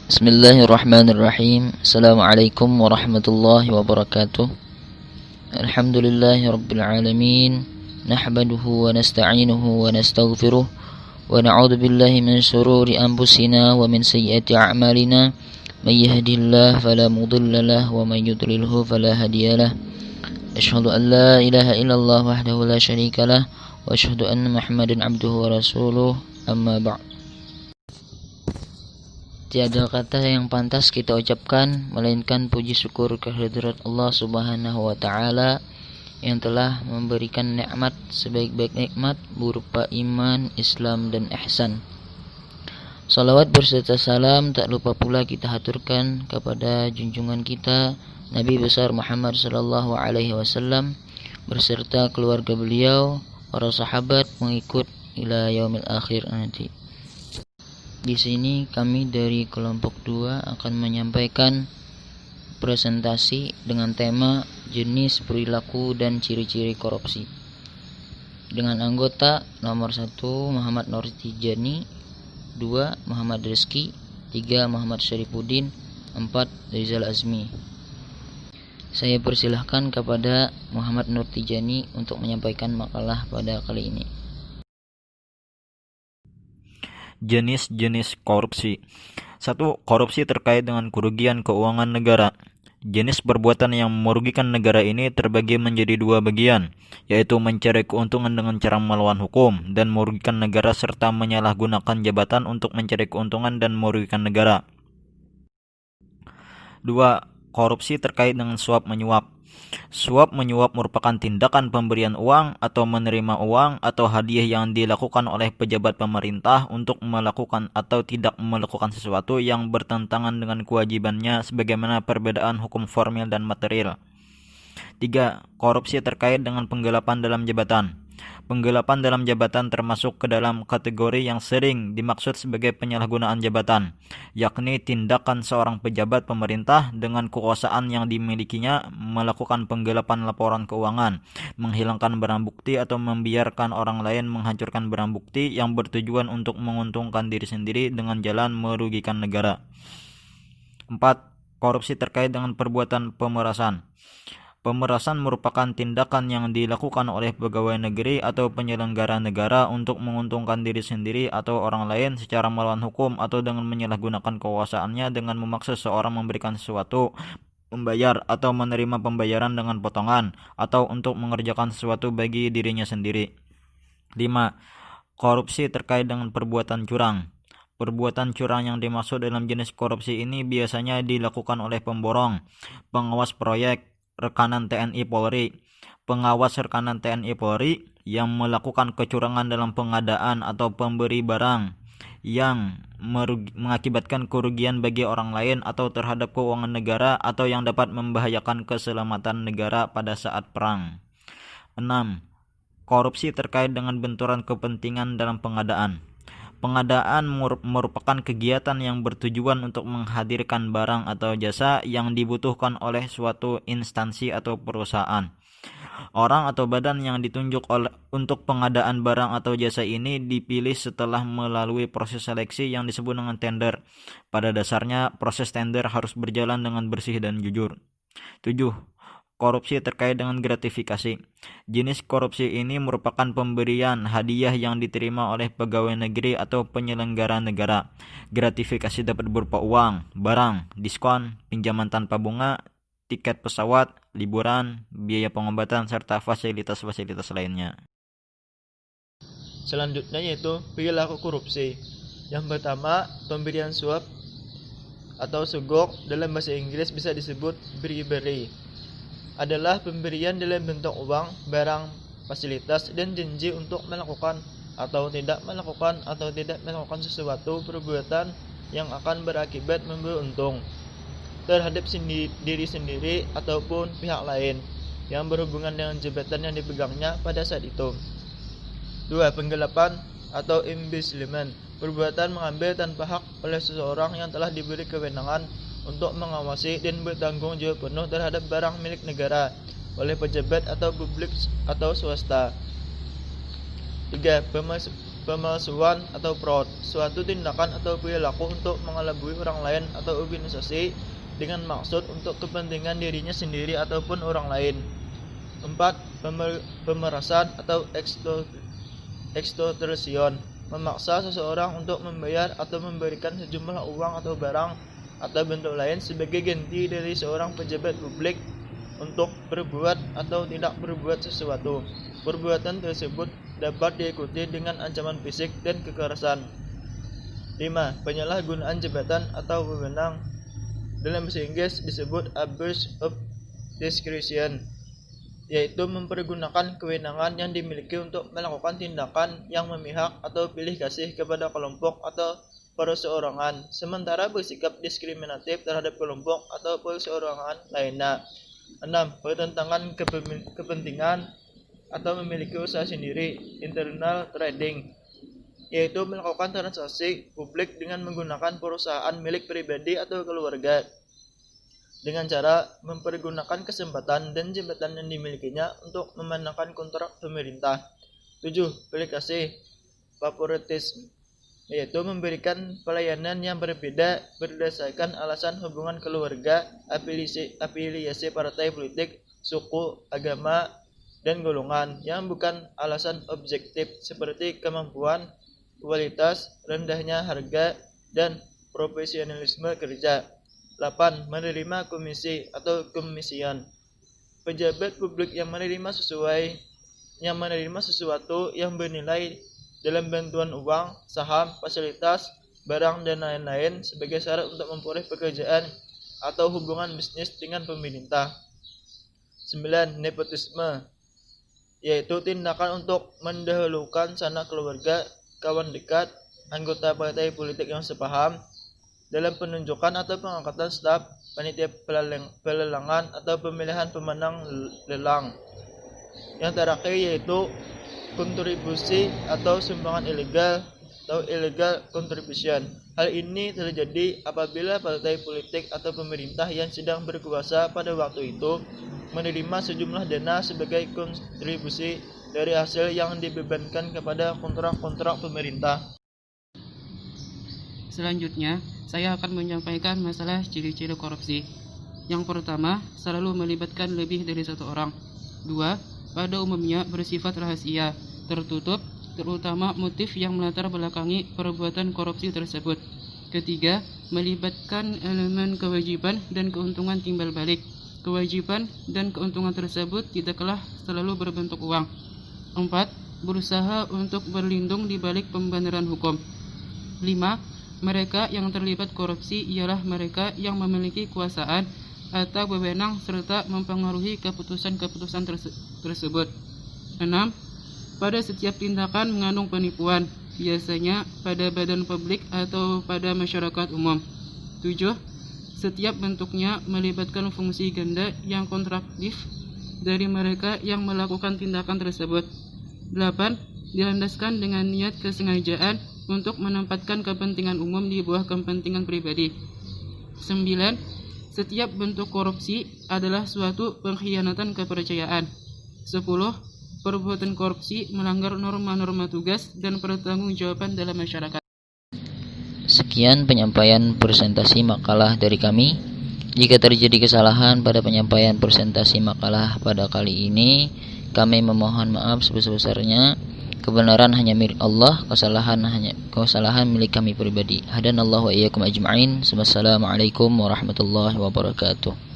Bismillahirrahmanirrahim. Assalamualaikum warahmatullahi wabarakatuh. Alhamdulillahi rabbil alamin. Nahmaduhu wa nasta'inuhu wa nastaghfiruh. Wa na'udzu billahi min shururi anfusina wa min sayyiati a'malina. May yahdihillahu fala mudilla lahu wa may yudlilhu fala hadiyalah. Asyhadu an la ilaha illallah wahdahu la syarika lah wa asyhadu anna Muhammadan abduhu wa rasuluh. Amma ba'd. Tiada kata yang pantas kita ucapkan melainkan puji syukur kehadirat Allah Subhanahu wa taala yang telah memberikan nikmat sebaik-baik nikmat berupa iman, Islam dan ihsan. Salawat berserta salam tak lupa pula kita haturkan kepada junjungan kita Nabi besar Muhammad sallallahu alaihi wasallam berserta keluarga beliau, para sahabat mengikut ila yaumil akhir nanti. Di sini kami dari kelompok 2 akan menyampaikan presentasi dengan tema jenis perilaku dan ciri-ciri korupsi. Dengan anggota nomor 1 Muhammad Nur Tijani, 2 Muhammad Rizki, 3 Muhammad Syarifuddin, 4 Rizal Azmi. Saya persilahkan kepada Muhammad Nur Tijani untuk menyampaikan makalah pada kali ini. Jenis-jenis korupsi. 1. Korupsi terkait dengan kerugian keuangan negara. Jenis perbuatan yang merugikan negara ini terbagi menjadi 2 bagian, yaitu mencari keuntungan dengan cara melawan hukum dan merugikan negara serta menyalahgunakan jabatan untuk mencari keuntungan dan merugikan negara. 2. Korupsi terkait dengan suap menyuap. Suap menyuap merupakan tindakan pemberian uang atau menerima uang atau hadiah yang dilakukan oleh pejabat pemerintah untuk melakukan atau tidak melakukan sesuatu yang bertentangan dengan kewajibannya sebagaimana perbedaan hukum formil dan material. 3. Korupsi terkait dengan penggelapan dalam jabatan. Penggelapan dalam jabatan termasuk ke dalam kategori yang sering dimaksud sebagai penyalahgunaan jabatan, yakni tindakan seorang pejabat pemerintah dengan kekuasaan yang dimilikinya melakukan penggelapan laporan keuangan, menghilangkan barang bukti atau membiarkan orang lain menghancurkan barang bukti yang bertujuan untuk menguntungkan diri sendiri dengan jalan merugikan negara. 4. Korupsi terkait dengan perbuatan pemerasan. Pemerasan merupakan tindakan yang dilakukan oleh pegawai negeri atau penyelenggara negara untuk menguntungkan diri sendiri atau orang lain secara melawan hukum atau dengan menyalahgunakan kekuasaannya dengan memaksa seorang memberikan sesuatu, membayar atau menerima pembayaran dengan potongan, atau untuk mengerjakan sesuatu bagi dirinya sendiri. 5. Korupsi terkait dengan perbuatan curang. Perbuatan curang yang dimaksud dalam jenis korupsi ini biasanya dilakukan oleh pemborong, pengawas proyek, rekanan TNI Polri, pengawas rekanan TNI Polri yang melakukan kecurangan dalam pengadaan atau pemberi barang yang mengakibatkan kerugian bagi orang lain atau terhadap keuangan negara atau yang dapat membahayakan keselamatan negara pada saat perang. 6. Korupsi terkait dengan benturan kepentingan dalam pengadaan. Pengadaan merupakan kegiatan yang bertujuan untuk menghadirkan barang atau jasa yang dibutuhkan oleh suatu instansi atau perusahaan. Orang atau badan yang ditunjuk untuk pengadaan barang atau jasa ini dipilih setelah melalui proses seleksi yang disebut dengan tender. Pada dasarnya, proses tender harus berjalan dengan bersih dan jujur. 7. Korupsi terkait dengan gratifikasi. Jenis korupsi ini merupakan pemberian hadiah yang diterima oleh pegawai negeri atau penyelenggara negara. Gratifikasi dapat berupa uang, barang, diskon, pinjaman tanpa bunga, tiket pesawat, liburan, biaya pengobatan, serta fasilitas-fasilitas lainnya. Selanjutnya yaitu perilaku korupsi. Yang pertama, pemberian suap atau sugok, dalam bahasa Inggris bisa disebut bribery, adalah pemberian dalam bentuk uang, barang, fasilitas, dan janji untuk melakukan atau tidak melakukan sesuatu perbuatan yang akan berakibat memberi untung terhadap diri sendiri ataupun pihak lain yang berhubungan dengan jabatan yang dipegangnya pada saat itu. 2. Penggelapan atau embezzlement, perbuatan mengambil tanpa hak oleh seseorang yang telah diberi kewenangan untuk mengawasi dan bertanggung jawab penuh terhadap barang milik negara oleh pejabat atau publik atau swasta. 3. pemalsuan atau fraud, suatu tindakan atau perilaku untuk mengelabui orang lain atau organisasi dengan maksud untuk kepentingan dirinya sendiri ataupun orang lain. 4. Pemerasan atau extortion, memaksa seseorang untuk membayar atau memberikan sejumlah uang atau barang atau bentuk lain sebagai ganti dari seorang pejabat publik untuk berbuat atau tidak berbuat sesuatu. Perbuatan tersebut dapat diikuti dengan ancaman fisik dan kekerasan. 5. Penyalahgunaan jabatan atau wewenang, dalam bahasa Inggris disebut abuse of discretion, yaitu mempergunakan kewenangan yang dimiliki untuk melakukan tindakan yang memihak atau pilih kasih kepada kelompok atau perseorangan, sementara bersikap diskriminatif terhadap kelompok atau perseorangan lainnya. 6. Pertentangan kepentingan atau memiliki usaha sendiri, internal trading, yaitu melakukan transaksi publik dengan menggunakan perusahaan milik pribadi atau keluarga dengan cara mempergunakan kesempatan dan jabatan yang dimilikinya untuk memenangkan kontrak pemerintah. 7. Pilih kasih, favoritism, yaitu memberikan pelayanan yang berbeda berdasarkan alasan hubungan keluarga, afiliasi partai politik, suku, agama, dan golongan yang bukan alasan objektif seperti kemampuan, kualitas, rendahnya harga, dan profesionalisme kerja. 8. Menerima komisi atau komision, pejabat publik yang menerima sesuatu yang bernilai dalam bantuan uang, saham, fasilitas, barang, dan lain-lain sebagai syarat untuk memperoleh pekerjaan atau hubungan bisnis dengan pemerintah. 9. Nepotisme, yaitu tindakan untuk mendahulukan sanak keluarga, kawan dekat, anggota partai politik yang sepaham dalam penunjukan atau pengangkatan staf, panitia pelelangan atau pemilihan pemenang lelang. Yang terakhir yaitu kontribusi atau sumbangan ilegal atau illegal contribution. Hal ini terjadi apabila partai politik atau pemerintah yang sedang berkuasa pada waktu itu menerima sejumlah dana sebagai kontribusi dari hasil yang dibebankan kepada kontrak-kontrak pemerintah. Selanjutnya, saya akan menyampaikan masalah ciri-ciri korupsi. Yang pertama, selalu melibatkan lebih dari satu orang. 2. Pada umumnya bersifat rahasia, tertutup, terutama motif yang melatar belakangi perbuatan korupsi tersebut. Ketiga, melibatkan elemen kewajiban dan keuntungan timbal balik. Kewajiban dan keuntungan tersebut tidaklah selalu berbentuk uang. 4. Berusaha untuk berlindung di balik pembenaran hukum. 5. Mereka yang terlibat korupsi ialah mereka yang memiliki kekuasaan atau wewenang serta mempengaruhi keputusan-keputusan tersebut. 6. Pada setiap tindakan mengandung penipuan, biasanya pada badan publik atau pada masyarakat umum. 7. Setiap bentuknya melibatkan fungsi ganda yang kontradiktif dari mereka yang melakukan tindakan tersebut. 8. Dilandaskan dengan niat kesengajaan untuk menempatkan kepentingan umum di bawah kepentingan pribadi. 9. Setiap bentuk korupsi adalah suatu pengkhianatan kepercayaan. 10. Perbuatan korupsi melanggar norma-norma tugas dan pertanggungjawaban dalam masyarakat. Sekian penyampaian presentasi makalah dari kami. Jika terjadi kesalahan pada penyampaian presentasi makalah pada kali ini, kami memohon maaf sebesar-besarnya. Kebenaran hanya milik Allah, kesalahan milik kami pribadi. Hadanallahu wa iyyakum ajma'in. Wassalamualaikum warahmatullahi wabarakatuh.